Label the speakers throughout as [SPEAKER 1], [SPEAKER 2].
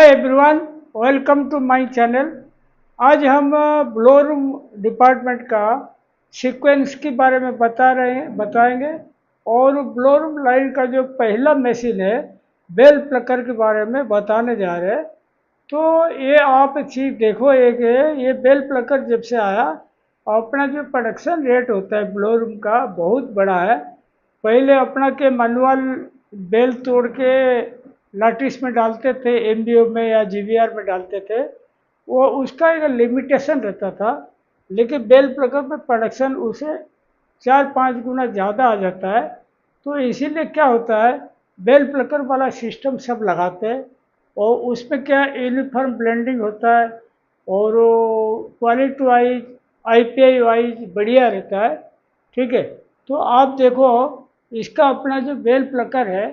[SPEAKER 1] Hi everyone, welcome to my channel. आज हम blowroom department का सीक्वेंस के बारे में बताएंगे और ब्लोरूम लाइन का जो पहला मशीन है बेल प्लकर के बारे में बताने जा रहे हैं। तो ये आप चीज़ देखो, एक है ये बेल प्लकर जब से आया अपना जो प्रोडक्शन रेट होता है ब्लोरूम का बहुत बड़ा है। पहले अपना के मैनुअल बेल तोड़ के लाटिस में डालते थे, एमबीओ में या जीवीआर में डालते थे, वो उसका एक लिमिटेशन रहता था। लेकिन बेल प्लगर में प्रोडक्शन उसे 4-5 गुना ज़्यादा आ जाता है। तो इसीलिए क्या होता है, बेल प्लकर वाला सिस्टम सब लगाते हैं और उसमें क्या यूनिफॉर्म ब्लेंडिंग होता है और क्वालिटी वाइज आईपीआई वाइज बढ़िया रहता है। ठीक है, तो आप देखो इसका अपना जो बेल प्लकर है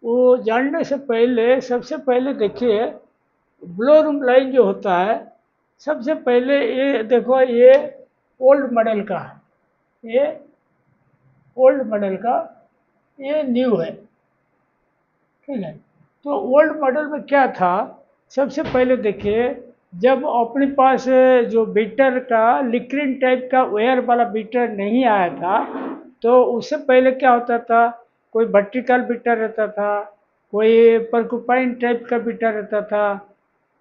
[SPEAKER 1] वो जानने से पहले सबसे पहले देखिए ब्लोरूम लाइन जो होता है। सबसे पहले ये देखो, ये ओल्ड मॉडल का है, ये ओल्ड मॉडल का, ये न्यू है। ठीक है, तो ओल्ड मॉडल में क्या था, सबसे पहले देखिए जब अपने पास जो बीटर का लिक्रिन टाइप का वेयर वाला बीटर नहीं आया था तो उससे पहले क्या होता था, कोई वर्टिकल बीटर रहता था, कोई परकुपाइन टाइप का बीटर रहता था,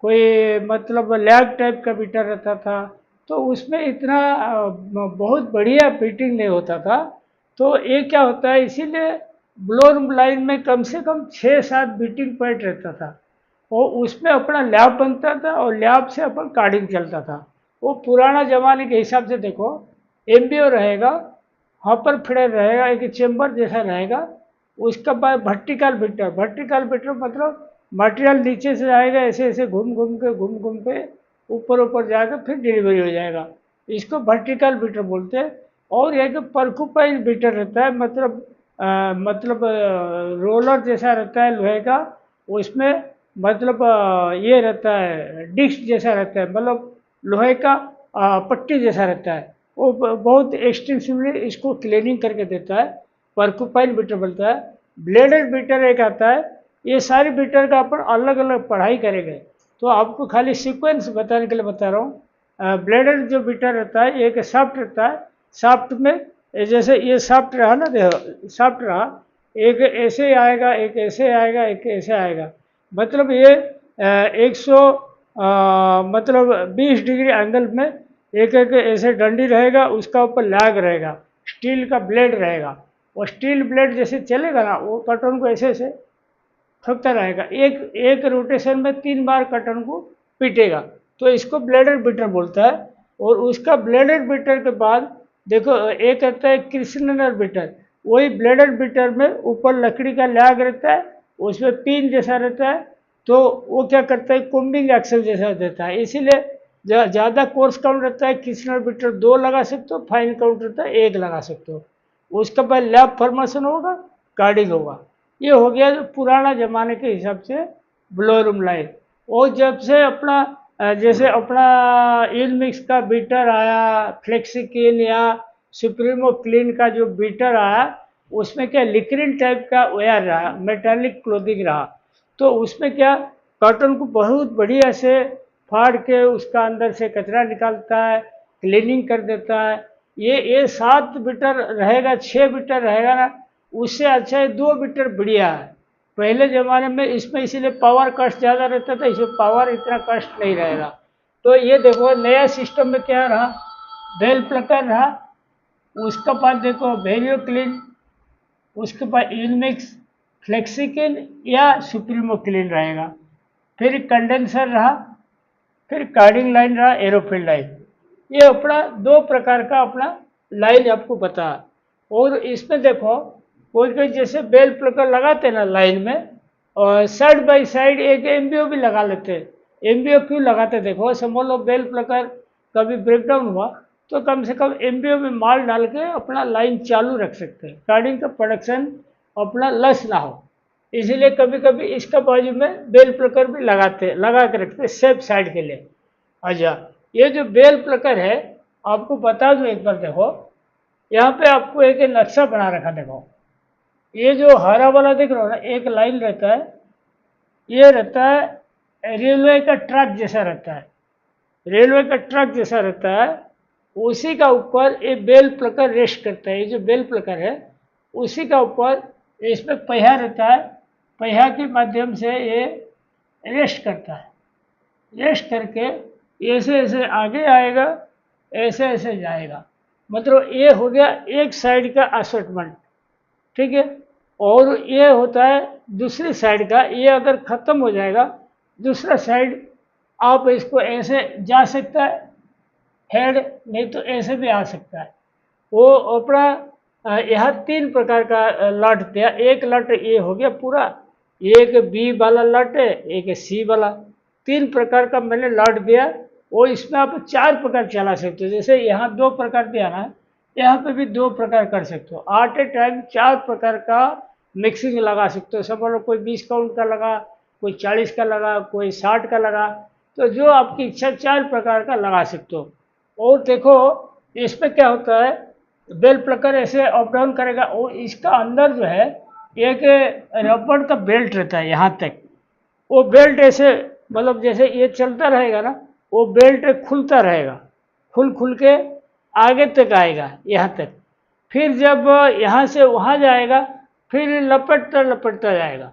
[SPEAKER 1] कोई मतलब लैग टाइप का बीटर रहता था। तो उसमें इतना बहुत बढ़िया बीटिंग नहीं होता था। तो ये क्या होता है, इसीलिए ब्लोरूम लाइन में कम से कम 6-7 बीटिंग पॉइंट रहता था और उसमें अपना लैब बनता था और लैब से अपन कार्डिंग चलता था। वो पुराना जमाने के हिसाब से देखो, एमबीओ रहेगा, हॉपर फिडर रहेगा, एक चेम्बर जैसा रहेगा। उसके बाद वर्टिकल बीटर मतलब मटेरियल नीचे से आएगा, ऐसे ऐसे घूम घूम के ऊपर ऊपर जाएगा, फिर डिलीवरी हो जाएगा। इसको वर्टिकल बीटर बोलते हैं। और एक परकुपाइन बीटर रहता है, रोलर जैसा रहता है लोहे का, उसमें मतलब ये रहता है डिस्क जैसा रहता है, मतलब लोहे का पट्टी जैसा रहता है। वो बहुत एक्सटेंसिवली इसको क्लीनिंग करके देता है, परकुपाइन बीटर बोलता है। ब्लेडेड बीटर एक आता है। ये सारी बीटर का अपन अलग अलग पढ़ाई करेंगे, तो आपको खाली सीक्वेंस बताने के लिए बता रहा हूँ। ब्लेडेड जो बीटर रहता है एक सॉफ्ट रहता है। सॉफ्ट में जैसे ये सॉफ्ट रहा ना, देखो सॉफ्ट रहा, एक ऐसे आएगा, एक ऐसे आएगा, एक ऐसे आएगा। मतलब ये 100 मतलब 20 डिग्री एंगल में एक एक ऐसे डंडी रहेगा, उसका ऊपर लैग रहेगा, स्टील का ब्लेड रहेगा। वो स्टील ब्लेड जैसे चलेगा ना, वो कटन को ऐसे ऐसे ठोकता रहेगा, एक एक रोटेशन में 3 बार कटन को पीटेगा। तो इसको ब्लेडेड बीटर बोलता है। और उसका ब्लेडेड बीटर के बाद देखो एक रहता है क्रिश्नर बीटर। वही ब्लेडेड बीटर में ऊपर लकड़ी का लैग रहता है, उसमें पिन जैसा रहता है। तो वो क्या करता है, कुंबिंग एक्सल जैसा देता है। इसीलिए ज़्यादा कोर्स काउंट रहता है, क्रिश्नर बीटर 2 लगा सकते हो, फाइन काउंट रहता है 1 लगा सकते हो। उसके बाद लैब फॉर्मेशन होगा, कार्डिंग होगा। ये हो गया जो पुराना ज़माने के हिसाब से ब्लोरूम लाइन। और जब से अपना जैसे अपना इलमिक्स का बीटर आया, फ्लेक्सिकिन या सुप्रीमो क्लीन का जो बीटर आया, उसमें क्या लिक्रिन टाइप का वेयर रहा, मेटालिक क्लोथिंग रहा। तो उसमें क्या कॉटन को बहुत बढ़िया से फाड़ के उसका अंदर से कचरा निकालता है, क्लीनिंग कर देता है। ये 7 बीटर रहेगा, 6 बीटर रहेगा ना, उससे अच्छा है 2 बीटर बढ़िया है। पहले ज़माने में इसमें इसीलिए पावर कस्ट ज़्यादा रहता था, इसमें पावर इतना कस्ट नहीं रहेगा। तो ये देखो नया सिस्टम में क्या रहा, बेल प्लकर रहा, उसका बाद देखो वेरियो क्लीन, उसके बाद इनमिक्स, फ्लेक्सिकिन या सुप्रीमो क्लीन रहेगा। फिर कंडेंसर रहा, फिर कार्डिंग लाइन रहा, एरोफिल लाइन। ये अपना 2 प्रकार का अपना लाइन आपको बता। और इसमें देखो कोई कोई जैसे बेल प्लकर लगाते ना लाइन में, और साइड बाय साइड एक एमबीओ भी लगा लेते। एमबीओ क्यों लगाते, देखो समझ लो बेल प्लकर कभी ब्रेकडाउन हुआ तो कम से कम एमबीओ में माल डाल के अपना लाइन चालू रख सकते हैं, कार्डिंग का प्रोडक्शन अपना लस ना हो। इसीलिए कभी कभी इसका बाजू में बेल प्लकर भी लगा के रखते सेफ साइड के लिए। अच्छा, ये जो बेल प्लकर है आपको बता दूं एक बार, देखो यहाँ पे आपको एक नक्शा बना रखा, देखो ये जो हरा वाला दिख रहा है ना, एक लाइन रहता है, ये रहता है रेलवे का ट्रक जैसा रहता है, रेलवे का ट्रक जैसा रहता है, उसी का ऊपर ये बेल प्लकर रेस्ट करता है। ये जो बेल प्लकर है उसी का ऊपर इसमें पहिया रहता है, पहिया के माध्यम से ये रेस्ट करता है। रेस्ट करके ऐसे ऐसे आगे आएगा, ऐसे ऐसे जाएगा। मतलब ये हो गया एक साइड का असॉर्टमेंट, ठीक है। और ये होता है दूसरी साइड का, ये अगर ख़त्म हो जाएगा दूसरा साइड, आप इसको ऐसे जा सकता है हेड, नहीं तो ऐसे भी आ सकता है। वो अपना यहाँ तीन प्रकार का लट दिया। एक लट ये हो गया पूरा, एक बी वाला लट है, एक सी वाला, तीन प्रकार का मैंने लट दिया। वो इसमें आप चार प्रकार चला सकते हो। जैसे यहाँ दो प्रकार दिया ना, यहाँ पे भी दो प्रकार कर सकते हो। एट ए टाइम चार प्रकार का मिक्सिंग लगा सकते हो। समझ लो कोई 20 काउंट का लगा, कोई 40 का लगा, कोई 60 का लगा, तो जो आपकी इच्छा चार प्रकार का लगा सकते हो। और देखो इसमें क्या होता है, बेल प्लकर ऐसे अप डाउन करेगा और इसका अंदर जो है एक रबड़ का बेल्ट रहता है यहाँ तक। वो बेल्ट ऐसे मतलब जैसे ये चलता रहेगा ना, वो बेल्ट खुलता रहेगा, खुल खुल के आगे तक आएगा यहाँ तक। फिर जब यहाँ से वहाँ जाएगा फिर लपटता लपटता जाएगा।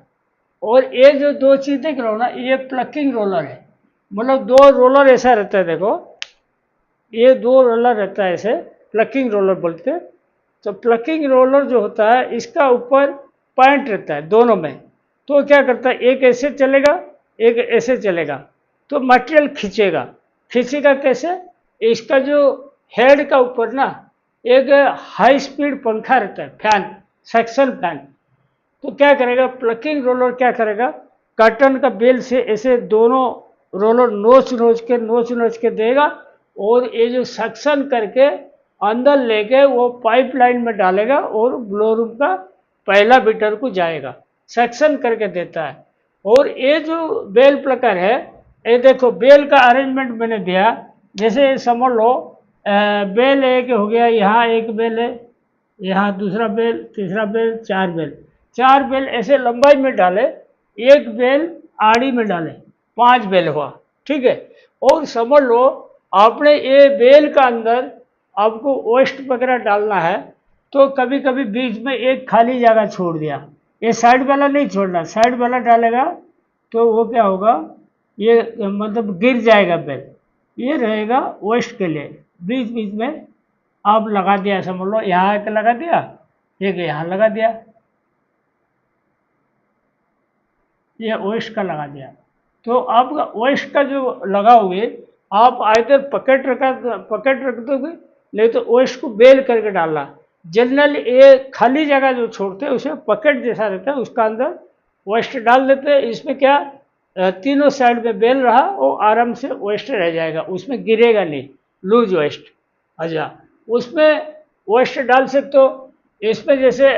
[SPEAKER 1] और ये जो दो चीज़ देख रहे हो ना, ये प्लकिंग रोलर है। मतलब दो रोलर ऐसा रहता है, देखो ये दो रोलर रहता है, ऐसे प्लकिंग रोलर बोलते हैं। तो प्लकिंग रोलर जो होता है इसका ऊपर पॉइंट रहता है दोनों में। तो क्या करता है, एक ऐसे चलेगा एक ऐसे चलेगा, तो मटेरियल खींचेगा। खींचेगा कैसे, इसका जो हेड का ऊपर ना एक हाई स्पीड पंखा रहता है, फैन, सक्शन फैन। तो क्या करेगा प्लकिंग रोलर, क्या करेगा कर्टन का बेल से ऐसे दोनों रोलर नोच नोच के देगा, और ये जो सक्शन करके अंदर लेके वो पाइपलाइन में डालेगा और ब्लोरूम का पहला बीटर को जाएगा, सक्शन करके देता है। और ये जो बेल प्लकर है, ये देखो बेल का अरेंजमेंट मैंने दिया। जैसे समझ लो बेल एक हो गया, यहाँ एक बेल है, यहाँ दूसरा बेल, तीसरा बेल, चार बेल, चार बेल ऐसे लंबाई में डाले, एक बेल आड़ी में डाले, पांच बेल हुआ, ठीक है। और समझ लो आपने ये बेल का अंदर आपको वेस्ट वगैरह डालना है, तो कभी कभी बीच में एक खाली जगह छोड़ दिया, ये साइड वाला नहीं छोड़ना, साइड वाला डालेगा तो वो क्या होगा, ये मतलब गिर जाएगा बेल। ये रहेगा वेस्ट के लिए। बीच बीच में आप लगा दिया, समझ लो यहाँ एक लगा दिया, एक यहाँ लगा दिया, ये वेस्ट का लगा दिया। तो आपका वेस्ट का जो लगाओगे आप आइधर पकेट रख दोगे, नहीं तो वेस्ट को बेल करके डालना। जनरली ये खाली जगह जो छोड़ते हैं उसे पकेट जैसा रहता है, उसका अंदर वेस्ट डाल देते हैं। इसमें क्या तीनों साइड में बेल रहा, वो आराम से वेस्ट रह जाएगा, उसमें गिरेगा नहीं, लूज वेस्ट। अच्छा, उसमें वेस्ट डाल सकते हो। इसमें जैसे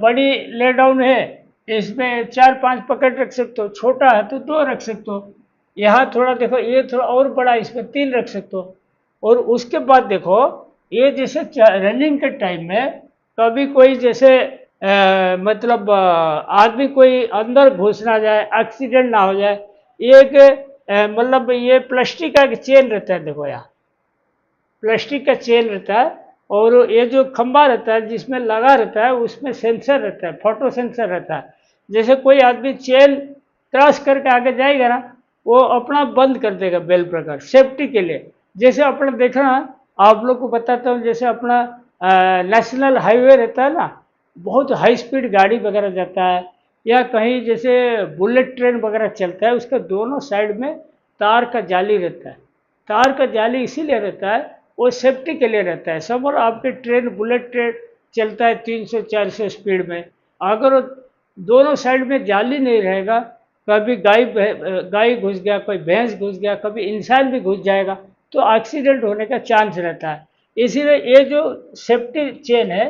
[SPEAKER 1] बड़ी ले डाउन है, इसमें चार पांच पकेट रख सकते हो, छोटा है तो दो रख सकते हो। यहाँ थोड़ा देखो ये थोड़ा और बड़ा, इसमें तीन रख सकते हो। और उसके बाद देखो ये जैसे रनिंग के टाइम में कभी कोई जैसे मतलब आदमी कोई अंदर घुस ना जाए, एक्सीडेंट ना हो जाए। एक मतलब ये प्लास्टिक का चेन रहता है, देखो यहाँ प्लास्टिक का चेन रहता है, और ये जो खंबा रहता है जिसमें लगा रहता है उसमें सेंसर रहता है, फोटो सेंसर रहता है। जैसे कोई आदमी चेन क्रॉस करके आगे जाएगा ना, वो अपना बंद कर देगा बेल प्रकार, सेफ्टी के लिए। जैसे अपना देखना, आप लोग को बताता हूँ, जैसे अपना नेशनल हाईवे रहता है ना, बहुत हाई स्पीड गाड़ी वगैरह जाता है, या कहीं जैसे बुलेट ट्रेन वगैरह चलता है, उसका दोनों साइड में तार का जाली रहता है। तार का जाली इसीलिए रहता है, वो सेफ्टी के लिए रहता है। समझो आपकी ट्रेन, बुलेट ट्रेन चलता है 300-400 स्पीड में, अगर दोनों साइड में जाली नहीं रहेगा, कभी गाय घुस गया, कोई भैंस घुस गया, कभी इंसान भी घुस जाएगा, तो एक्सीडेंट होने का चांस रहता है। इसीलिए ये जो सेफ्टी चेन है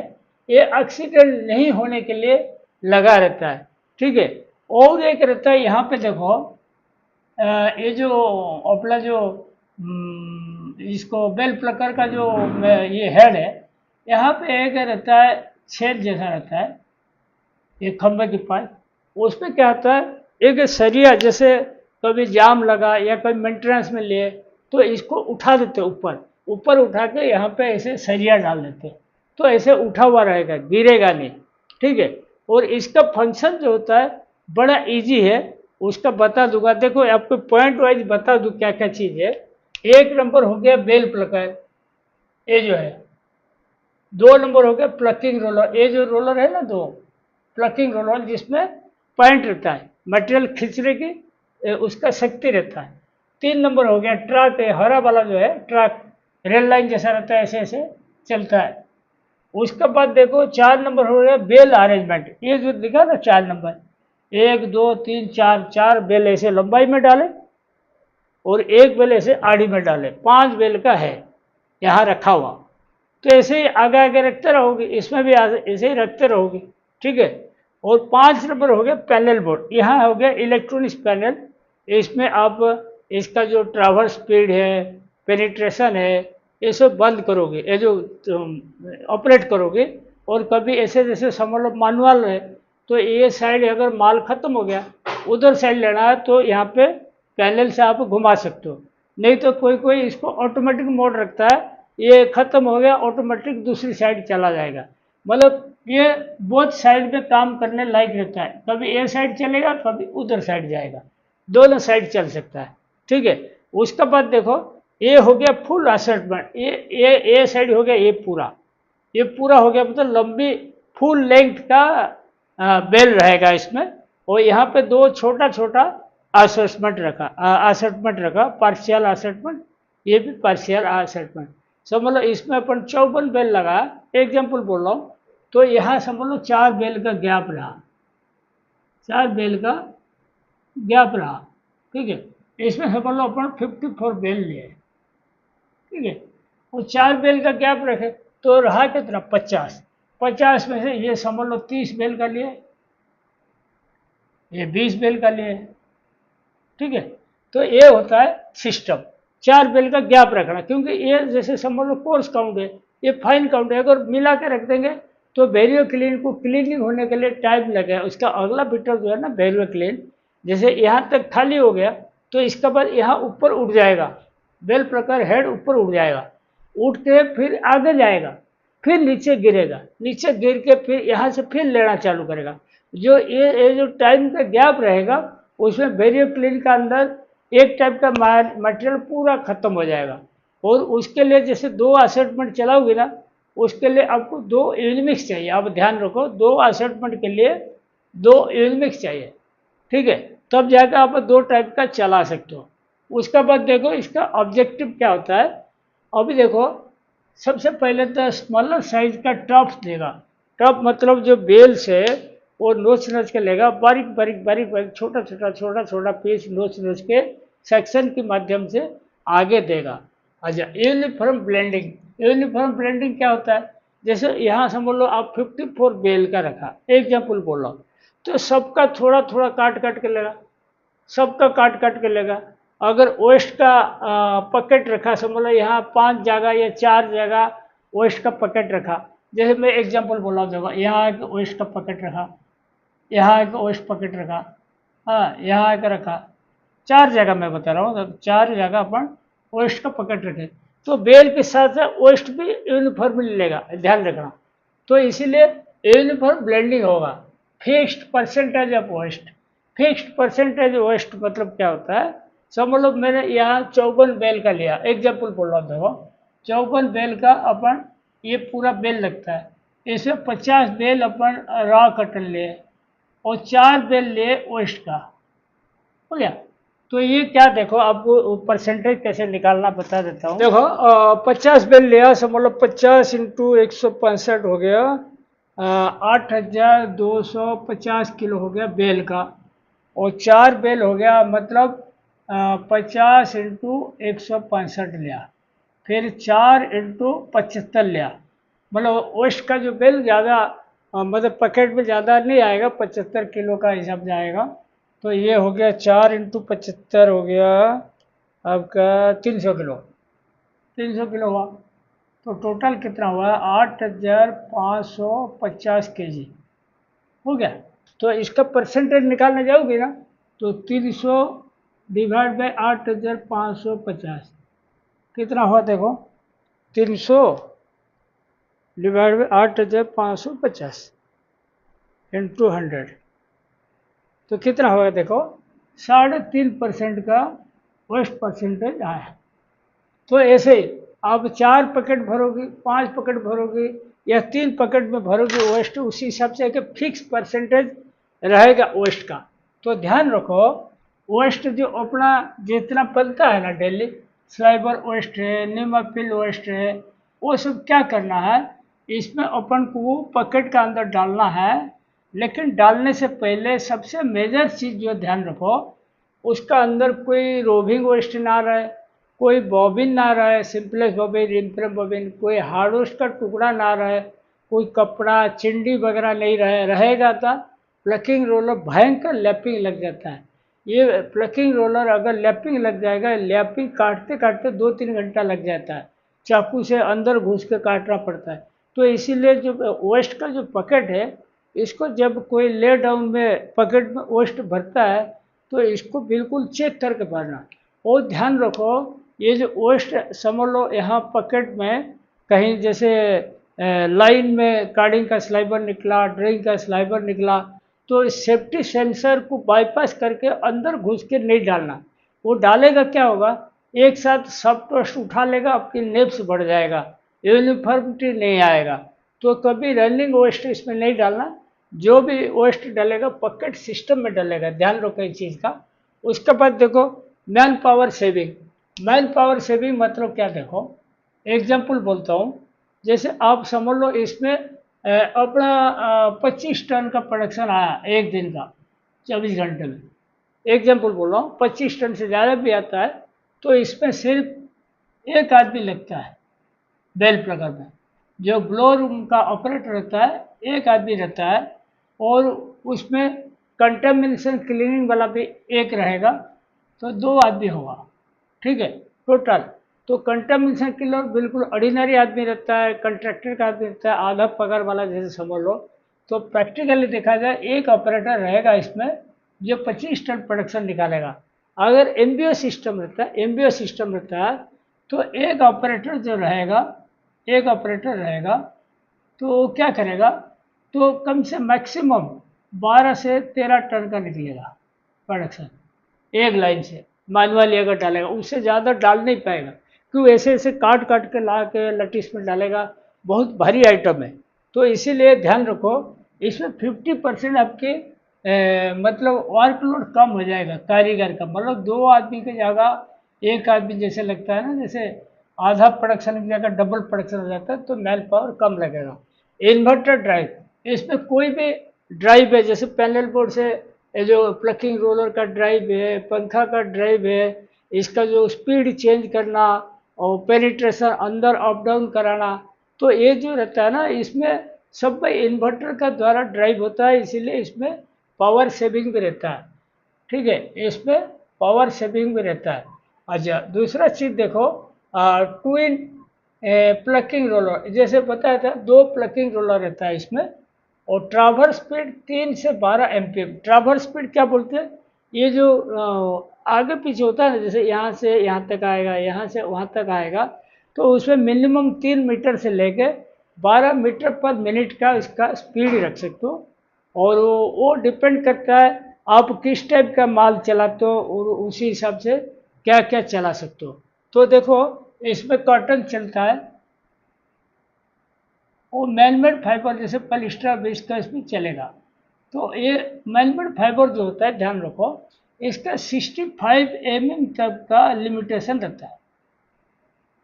[SPEAKER 1] ये एक्सीडेंट नहीं होने के लिए लगा रहता है, ठीक है। और एक रहता है यहाँ पे देखो, ये जो अपना जो इसको बेल प्लकर का जो ये हेड है, यहाँ पे एक रहता है छेद जैसा रहता है, एक खंभे के पास। उसमें क्या होता है, एक सरिया जैसे कभी जाम लगा या कभी मेंटेनेंस में लिए तो इसको उठा देते ऊपर, ऊपर उठा के यहाँ पे ऐसे सरिया डाल देते, तो ऐसे उठा हुआ रहेगा, गिरेगा नहीं। ठीक है। और इसका फंक्शन जो होता है बड़ा इजी है, उसका बता दूंगा। देखो आपको पॉइंट वाइज बता दूं क्या क्या चीज़ है। एक नंबर हो गया बेल प्लकर, ये जो है। दो नंबर हो गया प्लकिंग रोलर, ये जो रोलर है ना, दो प्लकिंग रोलर जिसमें पॉइंट रहता है, मटेरियल खींचने की उसका शक्ति रहता है। तीन नंबर हो गया ट्रक, हरा वाला जो है ट्रक, रेल लाइन जैसा रहता है, ऐसे ऐसे चलता है। उसके बाद देखो चार नंबर हो गया बेल अरेंजमेंट, ये जो दिखा ना चार नंबर, एक दो तीन चार, चार बेल ऐसे लंबाई में डाले और एक बेल ऐसे आड़ी में डाले, पांच बेल का है यहाँ रखा हुआ। तो ऐसे ही आगे आगे रखते रहोगे, इसमें भी ऐसे ही रखते रहोगे। ठीक है। और पांच नंबर हो गया पैनल बोर्ड, यहाँ हो गया इलेक्ट्रॉनिक्स पैनल। इसमें आप इसका जो ट्रावर्स स्पीड है, पेनिट्रेशन है, ये सब बंद करोगे, ये जो ऑपरेट करोगे। और कभी ऐसे जैसे समझ लो मानुअल है, तो ये साइड अगर माल खत्म हो गया, उधर साइड लेना है, तो यहाँ पे पैनल से आप घुमा सकते हो। नहीं तो कोई कोई इसको ऑटोमेटिक मोड रखता है, ये खत्म हो गया ऑटोमेटिक दूसरी साइड चला जाएगा। मतलब ये बोथ साइड में काम करने लायक रहता है, कभी ये साइड चलेगा कभी उधर साइड जाएगा, दोनों साइड चल सकता है। ठीक है। उसके बाद देखो ये हो गया फुल असेसमेंट, ये साइड हो गया, ये पूरा हो गया, मतलब लंबी फुल लेंथ का बेल रहेगा इसमें। और यहाँ पे दो छोटा छोटा असेसमेंट रखा, पार्शियल असेसमेंट, ये भी पार्शियल असेसमेंट। समझ लो इसमें अपन 54 बेल लगा, एग्जाम्पल बोल रहा हूँ, तो यहाँ समझ लो चार बेल का गैप रहा, चार बेल का गैप रहा। ठीक है। इसमें समझ लो अपन 54 बेल लिए। ठीक है। वो चार बेल का गैप रखे तो रहा कितना 50, 50 में से ये समझ लो 30 बेल का लिए, ये 20 बेल का लिए। ठीक है। तो ये होता है सिस्टम, चार बेल का गैप रखना, क्योंकि ये जैसे समझ लो कोर्स काउंट है, ये फाइन काउंट है, अगर मिला के रख देंगे तो वेरियो क्लीन को क्लीनिंग होने के लिए टाइम लगेगा। उसका अगला बिटर जो है ना वेरियो क्लीन, जैसे यहाँ तक खाली हो गया तो इसके बाद यहाँ ऊपर उठ जाएगा, बेल प्रकार हेड ऊपर उठ जाएगा, उठ के फिर आगे जाएगा, फिर नीचे गिरेगा, नीचे गिर के फिर यहाँ से फिर लेना चालू करेगा। जो ये जो टाइम का गैप रहेगा उसमें वेरियो क्लीन का अंदर एक टाइप का मटेरियल पूरा खत्म हो जाएगा। और उसके लिए जैसे दो असेटमेंट चलाओगे ना, उसके लिए आपको दो यूनिमिक्स चाहिए। आप ध्यान रखो, दो असेटमेंट के लिए दो यूनिमिक्स चाहिए। ठीक है। तब जाकर आप दो टाइप का चला सकते हो। उसके बाद देखो इसका ऑब्जेक्टिव क्या होता है। अभी देखो सबसे पहले तो स्मॉलर साइज का टॉप्स देगा। टॉप मतलब जो बेल्स है वो नोच नोच के लेगा, बारीक बारीक बारीक बारीक छोटा छोटा छोटा छोटा पीस नोच नोच के सेक्शन के माध्यम से आगे देगा। अच्छा, यूनिफॉर्म ब्लेंडिंग, यूनिफॉर्म ब्लेंडिंग क्या होता है, जैसे यहाँ समझ लो आप 54 बेल का रखा, एग्जाम्पल बोल रहा हूँ, तो सबका थोड़ा थोड़ा काट काट के लेगा, सबका काट काट के लेगा। अगर वेस्ट का पकेट रखा, समझ लो यहाँ 5 जगह या 4 जगह वेस्ट का पकेट रखा, जैसे मैं एग्जांपल बोल रहा हूँ, देखो यहाँ एक वेस्ट का पकेट रखा, यहाँ एक वेस्ट पकेट रखा, हाँ यहाँ एक रखा, 4 जगह मैं बता रहा हूँ, 4 जगह अपन वेस्ट का पकेट रखे, तो बेल के साथ साथ वेस्ट भी यूनिफॉर्मली लेगा, ध्यान रखना। तो इसीलिए यूनिफॉर्म ब्लेंडिंग होगा। Fixed percentage of waste, fixed percentage waste मतलब क्या होता है, समझ लो मैंने यहाँ 54 बेल का लिया, एग्जाम्पल बोल रहा हूँ, देखो 54 बेल का अपन ये पूरा बेल लगता है, इसमें 50 बेल अपन रॉ कटन लिए और 4 बेल लिए वेस्ट का, हो गया। तो ये क्या, देखो आपको परसेंटेज कैसे निकालना बता देता हूँ। देखो 50 बेल लिया, समझ लो 50 इंटू 165 हो गया, 8250 किलो हो गया बेल का, और 4 बेल हो गया, मतलब 50 इंटू 165 लिया, फिर 4 इंटू 75 लिया, मतलब वेस्ट का जो बेल ज़्यादा मतलब पैकेट में ज़्यादा नहीं आएगा, 75 किलो का हिसाब जाएगा। तो ये हो गया 4 इंटू 75 हो गया आपका 300 किलो, 300 किलो हुआ। तो टोटल कितना हुआ, 8550 केजी हो गया। तो इसका परसेंटेज निकालने जाओगे ना, तो 300 डिवाइड बाई 8550 कितना हुआ देखो, 300 डिवाइड बाई 8550 इंटू 100, तो कितना होगा देखो, 3.5% का वेस्ट परसेंटेज आया। तो ऐसे ही आप 4 पैकेट भरोगे, 5 पैकेट भरोगे या 3 पैकेट में भरोगे वेस्ट, उसी हिसाब से एक फिक्स परसेंटेज रहेगा वेस्ट का। तो ध्यान रखो, वेस्ट जो अपना जितना बनता है ना डेली, स्लाइबर वेस्ट है, नीमाफिल वेस्ट है, वो सब क्या करना है, इसमें अपन को पैकेट का अंदर डालना है। लेकिन डालने से पहले सबसे मेजर चीज़ जो ध्यान रखो, उसका अंदर कोई रोविंग वेस्ट ना रहे, कोई बॉबिन ना रहे, सिंपलेस बॉबिन, इम्प्रेम बॉबिन, कोई हार्डवेस्ट का टुकड़ा ना रहे, कोई कपड़ा चिंडी वगैरह नहीं रहेगा तो प्लकिंग रोलर भयंकर लैपिंग लग जाता है। ये प्लकिंग रोलर अगर लैपिंग लग जाएगा, लैपिंग काटते काटते 2-3 घंटा लग जाता है, चाकू से अंदर घुस के काटना पड़ता है। तो इसीलिए जो वेस्ट का जो पकेट है, इसको जब कोई ले डाउन में पकेट में वेस्ट भरता है, तो इसको बिल्कुल चेक करके भरना। और ध्यान रखो, ये जो वेस्ट समझ लो यहाँ पकेट में कहीं जैसे लाइन में कार्डिंग का स्लाइबर निकला, ड्रिंक का स्लाइबर निकला, तो इस सेफ्टी सेंसर को बाईपास करके अंदर घुस के नहीं डालना। वो डालेगा क्या होगा, एक साथ सब टोस्ट उठा लेगा, आपकी नेप्स बढ़ जाएगा, यूनिफॉर्मिटी नहीं आएगा। तो कभी रनिंग वेस्ट इसमें नहीं डालना, जो भी वेस्ट डालेगा पॉकेट सिस्टम में डालेगा, ध्यान रखो इस चीज़ का। उसके बाद देखो man power saving. Man power saving मतलब क्या, देखो एग्जाम्पल बोलता हूँ, जैसे आप समझ लो इसमें अपना 25 टन का प्रोडक्शन आया एक दिन का, 24 घंटे में, एग्जाम्पल बोल रहा हूँ, 25 टन से ज़्यादा भी आता है, तो इसमें सिर्फ एक आदमी लगता है बेल प्लगर में। जो ब्लो रूम का ऑपरेटर रहता है एक आदमी रहता है, और उसमें कंटेमिनेशन क्लीनिंग वाला भी एक रहेगा, तो 2 आदमी होगा, ठीक है टोटल। तो कंटेमिनेशन किलर बिल्कुल ऑर्डिनरी आदमी रहता है, कंट्रैक्टर का आदमी रहता है, आधा पगार वाला जैसे समझ लो। तो प्रैक्टिकली देखा जाए एक ऑपरेटर रहेगा इसमें, जो 25 टन प्रोडक्शन निकालेगा। अगर एमबीओ सिस्टम रहता है, एमबीओ सिस्टम रहता है, तो एक ऑपरेटर जो रहेगा, एक ऑपरेटर रहेगा, तो वो क्या करेगा, तो कम से मैक्सिमम 12 से 13 टन का निकलेगा प्रोडक्शन एक लाइन से। मैनुअली अगर डालेगा उससे ज़्यादा डाल नहीं पाएगा, क्यों, ऐसे ऐसे काट काट के ला के लटीस में डालेगा, बहुत भारी आइटम है। तो इसीलिए ध्यान रखो, इसमें 50% आपके मतलब वर्कलोड कम हो जाएगा कारीगर का, मतलब 2 आदमी की जगह एक आदमी जैसे लगता है ना, जैसे आधा प्रोडक्शन की जगह डबल प्रोडक्शन हो जाता है, तो मैन पावर कम लगेगा। इन्वर्टर ड्राइव, इसमें कोई भी ड्राइव है, जैसे पैनल बोर्ड से ये जो प्लकिंग रोलर का ड्राइव है, पंखा का ड्राइव है, इसका जो स्पीड चेंज करना और पेनिट्रेशन अंदर अप डाउन कराना, तो ये जो रहता है ना, इसमें सब में इन्वर्टर का द्वारा ड्राइव होता है, इसीलिए इसमें पावर सेविंग भी रहता है, ठीक है, इसमें पावर सेविंग भी रहता है। अच्छा दूसरा चीज़ देखो, ट्विन प्लकिंग रोलर, जैसे बताया था 2 प्लकिंग रोलर रहता है इसमें, और ट्रावर्स स्पीड 3 से 12 एमपीएम। ट्रावर्स स्पीड क्या बोलते हैं, ये जो आगे पीछे होता है ना, जैसे यहाँ से यहाँ तक आएगा, यहाँ से वहाँ तक आएगा, तो उसमें मिनिमम 3 मीटर से लेके 12 मीटर पर मिनट का इसका स्पीड रख सकते हो। और वो डिपेंड करता है आप किस टाइप का माल चलाते हो, और उसी हिसाब से क्या क्या चला सकते हो। तो देखो इसमें कॉटन चलता है, वो मैनमेड फाइबर जैसे पलिस्टर विस्कस भी चलेगा। तो ये मैनमेड फाइबर जो होता है, ध्यान रखो, इसका 65 mm तक का लिमिटेशन रहता है,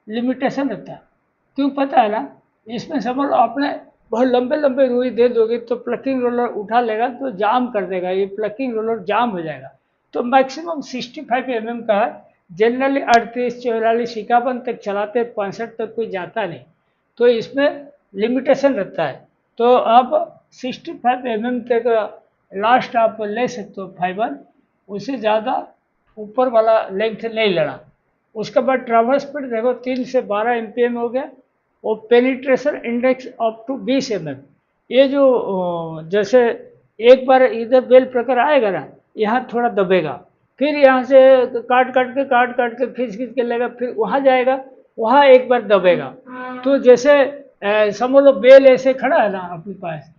[SPEAKER 1] लिमिटेशन रहता है। क्यों पता है ना, इसमें समझ लो आपने बहुत लंबे लंबे रुई दे दोगे तो प्लकिंग रोलर उठा लेगा तो जाम कर देगा, ये प्लकिंग रोलर जाम हो जाएगा। तो मैक्सिमम 65 mm का है, जनरली 38, 44, 51 तक चलाते, 65 तक कोई जाता नहीं। तो इसमें लिमिटेशन रहता है, तो आप 65 mm तक लास्ट आप ले सकते हो फाइबर, उससे ज़्यादा ऊपर वाला लेंथ नहीं लेना। उसके बाद ट्रावर्स स्पीड देखो 3 से 12 एमपीएम हो गया, और penetration index up to 20 mm। ये जो जैसे एक बार इधर बेल प्रकार आएगा ना, यहाँ थोड़ा दबेगा, फिर यहाँ से काट काट के खींच खींच के लेगा, फिर वहाँ जाएगा, वहाँ एक बार दबेगा। तो जैसे समझ लो बेल ऐसे खड़ा है ना अपने पास,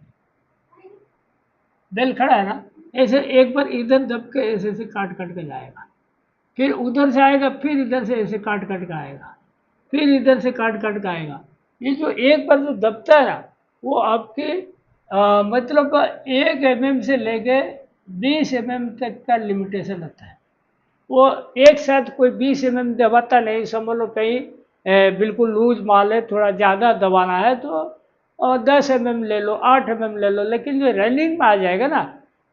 [SPEAKER 1] बेल खड़ा है ना, ऐसे एक बार इधर दब के ऐसे ऐसे काट काट के जाएगा, फिर उधर से आएगा, फिर इधर से ऐसे काट काट के आएगा, फिर इधर से काट काट के आएगा। ये जो एक बार जो दबता है ना, वो आपके मतलब 1 mm से लेके 20 mm तक का लिमिटेशन होता है। वो एक साथ कोई 20 mm दबाता नहीं, समझ लो कहीं बिल्कुल लूज माल है, थोड़ा ज़्यादा दबाना है तो 10 mm ले लो, 8 mm ले लो, लेकिन जो रनिंग में आ जाएगा ना,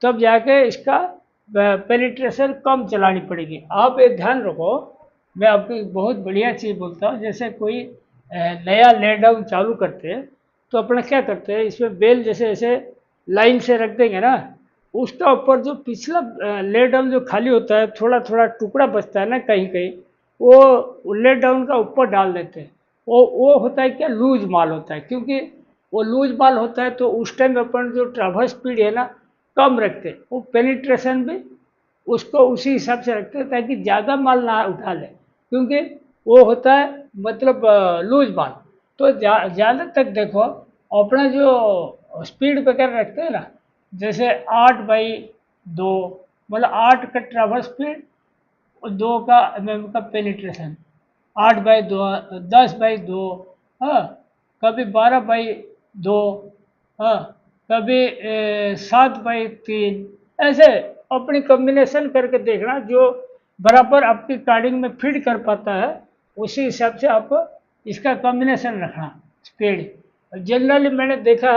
[SPEAKER 1] तब जाके इसका पेनिट्रेशन कम चलानी पड़ेगी। आप एक ध्यान रखो, मैं आपको एक बहुत बढ़िया चीज़ बोलता हूँ। जैसे कोई नया ले डाउन चालू करते हैं तो अपना क्या करते हैं, इसमें बेल जैसे ऐसे लाइन से रख देंगे ना, उसका ऊपर जो पिछला ले डाउन जो खाली होता है, थोड़ा थोड़ा टुकड़ा बचता है ना कहीं कहीं, वो ले डाउन का ऊपर डाल देते हैं। वो होता है क्या, लूज माल होता है, क्योंकि वो लूज माल होता है तो उस टाइम अपन जो ट्रैवर्स स्पीड है ना कम रखते हैं, वो पेनिट्रेशन भी उसको उसी हिसाब से रखते हैं ताकि ज़्यादा माल ना उठा ले, क्योंकि वो होता है मतलब लूज माल। तो ज़्यादा तक देखो, अपना जो स्पीड ब्रेकर रखते हैं ना, जैसे 8/2, मतलब 8 का ट्रैवर्स स्पीड और 2 का mm का पेनिट्रेशन, 8/2, 10/2, हाँ, कभी 12/2, हाँ, कभी 7/3, ऐसे अपनी कॉम्बिनेशन करके देखना जो बराबर आपकी कार्डिंग में फिट कर पाता है, उसी हिसाब से आप इसका कॉम्बिनेशन रखना स्पीड। जनरली मैंने देखा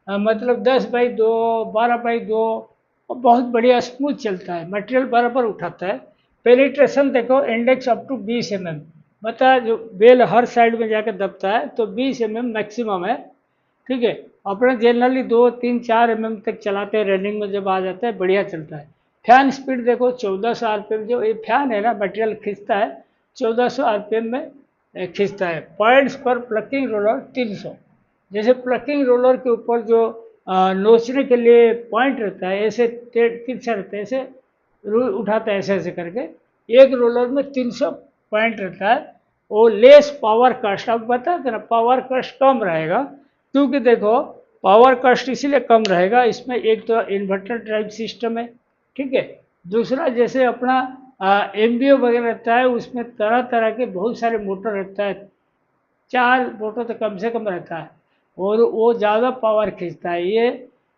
[SPEAKER 1] मतलब 10/2, 12/2 बहुत बढ़िया स्मूथ चलता है, मटेरियल बराबर उठाता है। पेनिट्रेशन देखो, इंडेक्स अप टू 20 mm, मतलब जो बेल हर साइड में जाकर दबता है तो 20 mm मैक्सिमम है। ठीक है, अपने जनरली 2, 3, 4 mm तक चलाते हैं, रनिंग में जब आ जाता है बढ़िया चलता है। फैन स्पीड देखो 1400 RPM, जो ये फैन है ना मटेरियल खींचता है 1400 RPM में खींचता है। पॉइंट्स पर प्लकिंग रोलर 300, जैसे प्लकिंग रोलर के ऊपर जो नोचने के लिए पॉइंट रहता है, ऐसे तिरछा रहता है, ऐसे उठाता है ऐसे ऐसे करके, एक रोलर में 300 पॉइंट रहता है। वो लेस पावर कास्ट, आप बताते ना पावर कास्ट कम रहेगा, क्योंकि देखो पावर कास्ट इसीलिए कम रहेगा, इसमें एक तो इन्वर्टर ड्राइव सिस्टम है, ठीक है, दूसरा जैसे अपना एमबीओ वगैरह रहता है, उसमें तरह तरह के बहुत सारे मोटर रहता है, 4 मोटर तो कम से कम रहता है, और वो ज़्यादा पावर खींचता है। ये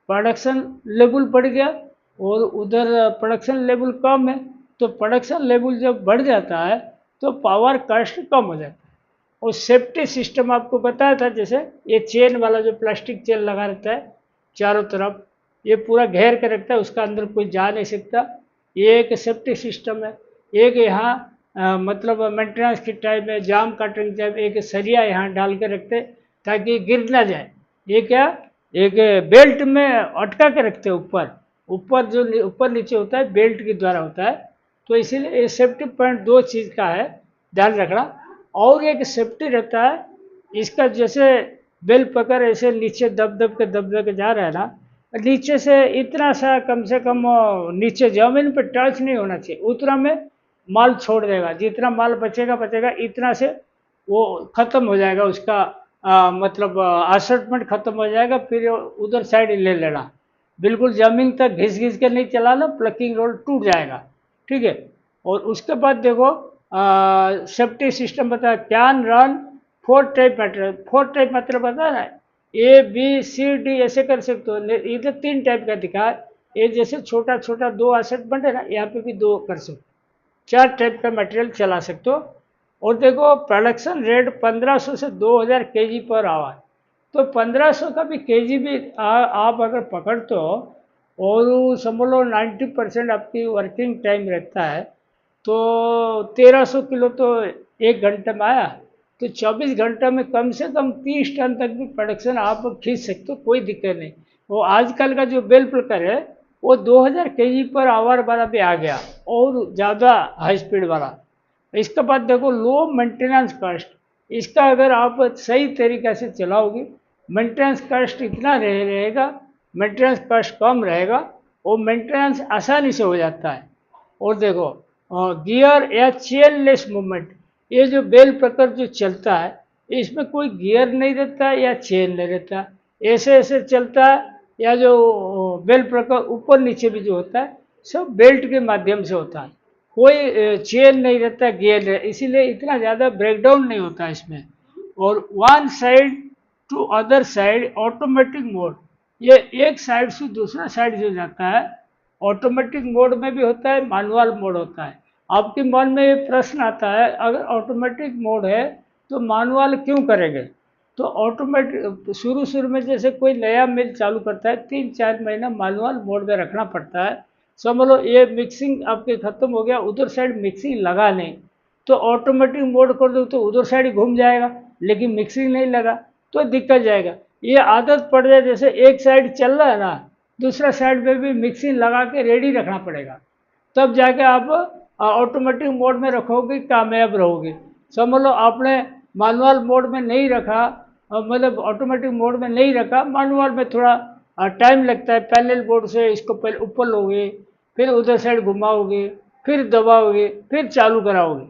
[SPEAKER 1] प्रोडक्शन लेवल बढ़ गया और उधर प्रोडक्शन लेवल कम है, तो प्रोडक्शन लेवल जब बढ़ जाता है तो पावर कास्ट कम हो जाता है। और सेफ्टी सिस्टम आपको बताया था, जैसे ये चेन वाला जो प्लास्टिक चेन लगा रहता है चारों तरफ, ये पूरा घेर के रखता है, उसका अंदर कोई जा नहीं सकता, ये एक सेफ्टी सिस्टम है। एक यहाँ मतलब मेंटेनेंस के टाइम में, जाम काटने के टाइम एक सरिया यहाँ डाल के रखते ताकि गिर ना जाए। ये क्या, एक बेल्ट में अटका के रखते हैं, ऊपर ऊपर जो ऊपर नीचे होता है बेल्ट के द्वारा होता है। तो इसीलिए ये सेफ्टी पॉइंट 2 चीज़ का है, ध्यान रखना। और एक सेफ्टी रहता है इसका, जैसे बेल पकड़ ऐसे नीचे दब दब के जा रहा है ना, नीचे से इतना सा कम से कम नीचे जमीन पे टच नहीं होना चाहिए, उतना में माल छोड़ देगा, जितना माल बचेगा बचेगा इतना से वो खत्म हो जाएगा उसका, मतलब असर्टमेंट खत्म हो जाएगा, फिर उधर साइड ले लेना, बिल्कुल जमीन तक घिस घिस के नहीं चलाना, प्लकिंग रोल टूट जाएगा, ठीक है। और उसके बाद देखो सेफ्टी सिस्टम बताया, can run 4 type material, 4 type मतलब बता रहा है, A B C D ऐसे कर सकते हो, इधर 3 टाइप का दिखा है, ये जैसे छोटा छोटा 2 असेटमेंट है ना, यहाँ पे भी 2 कर सकते, 4 टाइप का मटेरियल चला सकते हो। और देखो प्रोडक्शन रेट 1500 से 2000 kg पर आवर, तो 1500 का भी केजी भी आप अगर पकड़ते हो और समझ लो 90% आपकी वर्किंग टाइम रहता है, तो 1300 किलो तो 1 घंटे में आया, तो 24 घंटे में कम से कम 30 टन तक भी प्रोडक्शन आप खींच सकते हो, कोई दिक्कत नहीं। वो आजकल का जो बेल प्लकर है वो 2000 kg पर आवर वाला भी आ गया, और ज़्यादा हाई स्पीड वाला। इसके बाद देखो लो मेंटेनेंस कॉस्ट, इसका अगर आप सही तरीक़े से चलाओगे, मेंटेनेंस कॉस्ट इतना रहेगा, मेंटेनेंस कॉस्ट कम रहेगा, और मेंटेनेंस आसानी से हो जाता है। और देखो गियर या चेनलेस मूवमेंट, ये जो बेल प्रकार जो चलता है इसमें कोई गियर नहीं रहता है या चेन नहीं रहता, ऐसे ऐसे चलता है। या जो बेल प्रकार ऊपर नीचे भी जो होता है सब बेल्ट के माध्यम से होता है, कोई चेन नहीं रहता, गियर नहीं, इसीलिए इतना ज़्यादा ब्रेकडाउन नहीं होता इसमें। और one side to other side automatic mode, ये एक साइड से दूसरा साइड जो जाता है ऑटोमेटिक मोड में भी होता है, मैनुअल मोड होता है। आपके मन में ये प्रश्न आता है अगर ऑटोमेटिक मोड है तो मैनुअल क्यों करेंगे? तो ऑटोमेटिक शुरू शुरू में जैसे कोई नया मिल चालू करता है 3-4 महीना मैनुअल मोड में रखना पड़ता है। समझ लो ये मिक्सिंग आपके ख़त्म हो गया, उधर साइड मिक्सिंग लगा नहीं, तो ऑटोमेटिक मोड कर दो तो उधर साइड ही घूम जाएगा, लेकिन मिक्सिंग नहीं लगा तो दिक्कत जाएगा। ये आदत पड़ जाए जैसे एक साइड चल रहा है ना, दूसरा साइड पे भी मिक्सिंग लगा के रेडी रखना पड़ेगा, तब जाके आप ऑटोमेटिक मोड में रखोगे, कामयाब रहोगे। समझ लो आपने मैनुअल मोड में नहीं रखा, मतलब ऑटोमेटिक मोड में नहीं रखा, मैनुअल में थोड़ा टाइम लगता है, पैरेलल बोर्ड से इसको पहले ऊपर लोगे, फिर उधर साइड घुमाओगे, फिर दबाओगे, फिर चालू कराओगे,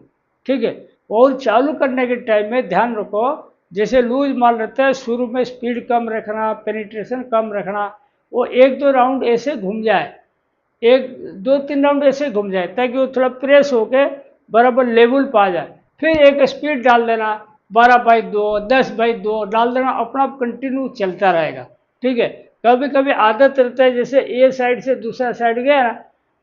[SPEAKER 1] ठीक है। और चालू करने के टाइम में ध्यान रखो, जैसे लूज माल रहता है शुरू में स्पीड कम रखना, पेनिट्रेशन कम रखना, वो 1-2 राउंड ऐसे घूम जाए, 1-2-3 राउंड ऐसे घूम जाए ताकि वो थोड़ा प्रेस होके बराबर लेवल पा जाए। फिर एक स्पीड डाल देना, 12/2, 10/2 डाल देना, अपना कंटिन्यू चलता रहेगा, ठीक है। कभी कभी आदत रहता है जैसे ए साइड से दूसरा साइड गया ना,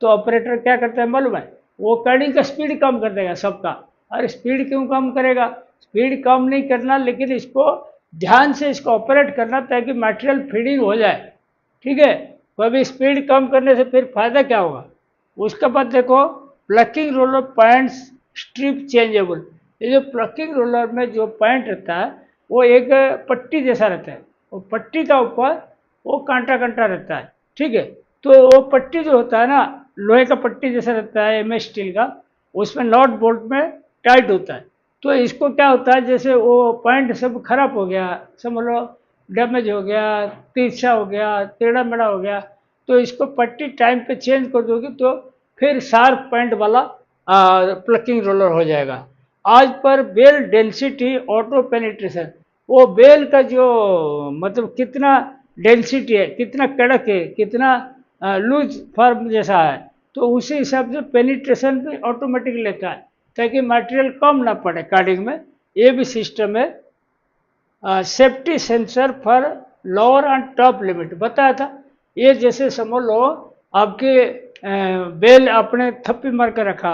[SPEAKER 1] तो ऑपरेटर क्या करता है मालूम है, वो कटिंग का स्पीड कम कर देगा सबका। अरे स्पीड क्यों कम करेगा? स्पीड कम नहीं करना, लेकिन इसको ध्यान से इसको ऑपरेट करना ताकि मटेरियल फीडिंग हो जाए, ठीक है। कभी स्पीड कम करने से फिर फायदा क्या होगा? उसके बाद देखो plucking roller points strip changeable, ये जो प्लकिंग रोलर में जो पॉइंट रहता है वो एक पट्टी जैसा रहता है, वो पट्टी का ऊपर वो कांटा कांटा रहता है, ठीक है। तो वो पट्टी जो होता है ना, लोहे का पट्टी जैसा रहता है एमएस स्टील का, उसमें नॉट बोल्ट में टाइट होता है। तो इसको क्या होता है जैसे वो पॉइंट सब खराब हो गया, समझ लो डैमेज हो गया, तिरछा हो गया, टेढ़ा मेढ़ा हो गया, तो इसको पट्टी टाइम पे चेंज कर दोगे तो फिर शार्प पॉइंट वाला प्लकिंग रोलर हो जाएगा। आज पर बेल डेंसिटी ऑटो पेनिट्रेशन, वो बेल का जो मतलब कितना डेंसिटी है, कितना कड़क है, कितना लूज फॉर्म जैसा है, तो उसी हिसाब से पेनिट्रेशन भी ऑटोमेटिक लेता है ताकि मटेरियल कम ना पड़े कार्डिंग में। ये भी सिस्टम है। Safety sensor for lower and top limit बताया था। ये जैसे समझ लो आपके बेल आपने थप्पी मार कर रखा,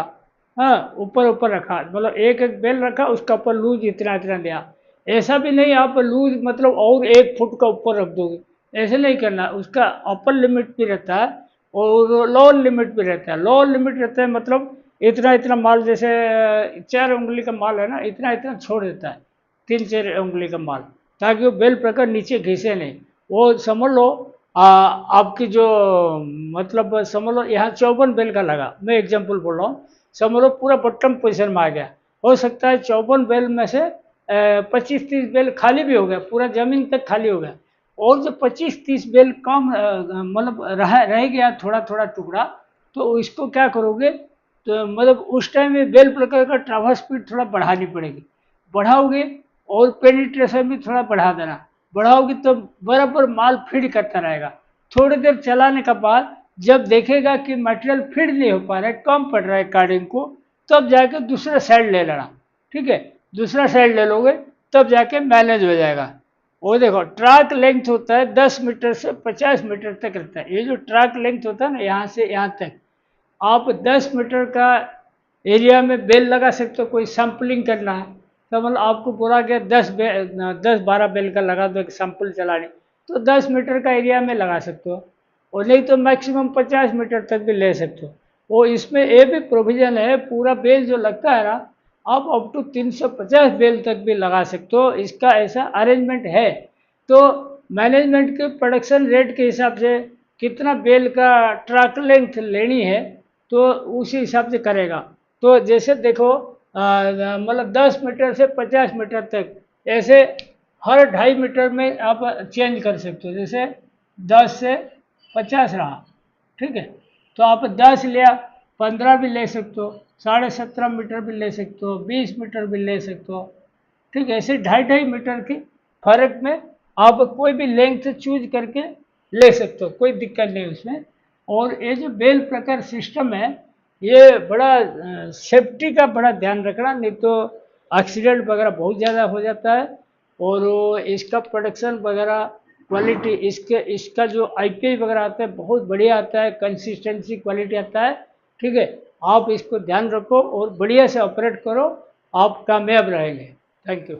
[SPEAKER 1] हाँ ऊपर ऊपर रखा, मतलब एक एक बेल रखा, उसका ऊपर लूज इतना इतना दिया, ऐसा भी नहीं आप लूज मतलब और 1 फुट का ऊपर रख दोगे, ऐसे नहीं करना। उसका अपर लिमिट भी रहता है और लोअर लिमिट भी रहता है। लोअर लिमिट रहता है मतलब इतना इतना माल, जैसे 4 उंगली का माल है ना, इतना इतना छोड़ देता है, 3-4 उंगली का माल, ताकि वो बेल प्रकार नीचे घिसे नहीं। वो समझ लो आपकी जो मतलब समझ लो यहाँ 54 बेल का लगा, मैं एग्जांपल बोल रहा हूँ, समझ लो पूरा बॉटम पोजीशन में आ गया, हो सकता है 54 बेल में से 25-30 बेल खाली भी हो गया, पूरा जमीन तक खाली हो गया, और जो 25-30 बेल कम मतलब रह गया थोड़ा थोड़ा टुकड़ा, तो इसको क्या करोगे, तो मतलब उस टाइम में बेल प्रकार का ट्रावर्स स्पीड थोड़ा बढ़ानी पड़ेगी, बढ़ाओगे और पेनिट्रेशन भी थोड़ा बढ़ा देना, बढ़ाओगे तो बराबर माल फीड करता रहेगा। थोड़ी देर चलाने के बाद जब देखेगा कि मटेरियल फीड नहीं हो पा रहा है, कम पड़ रहा है कार्डिंग को, तब जाके दूसरा साइड ले लेना, ठीक है। दूसरा साइड ले लोगे तब जाके मैनेज हो जाएगा। वो देखो ट्रैक लेंथ होता है 10 मीटर से 50 मीटर तक रहता है। ये जो ट्रैक लेंथ होता है ना, यहाँ से यहाँ तक आप 10 मीटर का एरिया में बेल लगा सकते हो। कोई सैम्पलिंग करना है तो मतलब आपको बोला गया 10-12 बेल का लगा दो एक सैंपल चलाने, तो 10 मीटर का एरिया में लगा सकते हो, और नहीं तो मैक्सिमम 50 मीटर तक भी ले सकते हो। वो इसमें ये भी प्रोविज़न है, पूरा बेल जो लगता है ना, आप अप टू 350 बेल तक भी लगा सकते हो, इसका ऐसा अरेंजमेंट है। तो मैनेजमेंट के प्रोडक्शन रेट के हिसाब से कितना बेल का ट्रक लेंथ लेनी है तो उसी हिसाब से करेगा। तो जैसे देखो मतलब 10 मीटर से 50 मीटर तक, ऐसे हर 2.5 मीटर में आप चेंज कर सकते हो। जैसे 10 से 50 रहा, ठीक है, तो आप 10 लिया 15 भी ले सकते हो, 17.5 मीटर भी ले सकते हो, 20 मीटर भी ले सकते हो। ठीक है, ऐसे 2.5-2.5 मीटर के फर्क में आप कोई भी लेंथ चूज करके ले सकते हो, कोई दिक्कत नहीं उसमें। और ये जो बेल प्रकार सिस्टम है, ये बड़ा सेफ्टी का बड़ा ध्यान रखना, नहीं तो एक्सीडेंट वगैरह बहुत ज़्यादा हो जाता है। और इसका प्रोडक्शन वगैरह क्वालिटी, इसका जो आईपीआई वगैरह आता है बहुत बढ़िया आता है, कंसिस्टेंसी क्वालिटी आता है। ठीक है, आप इसको ध्यान रखो और बढ़िया से ऑपरेट करो, आप कामयाब रहेंगे। Thank you.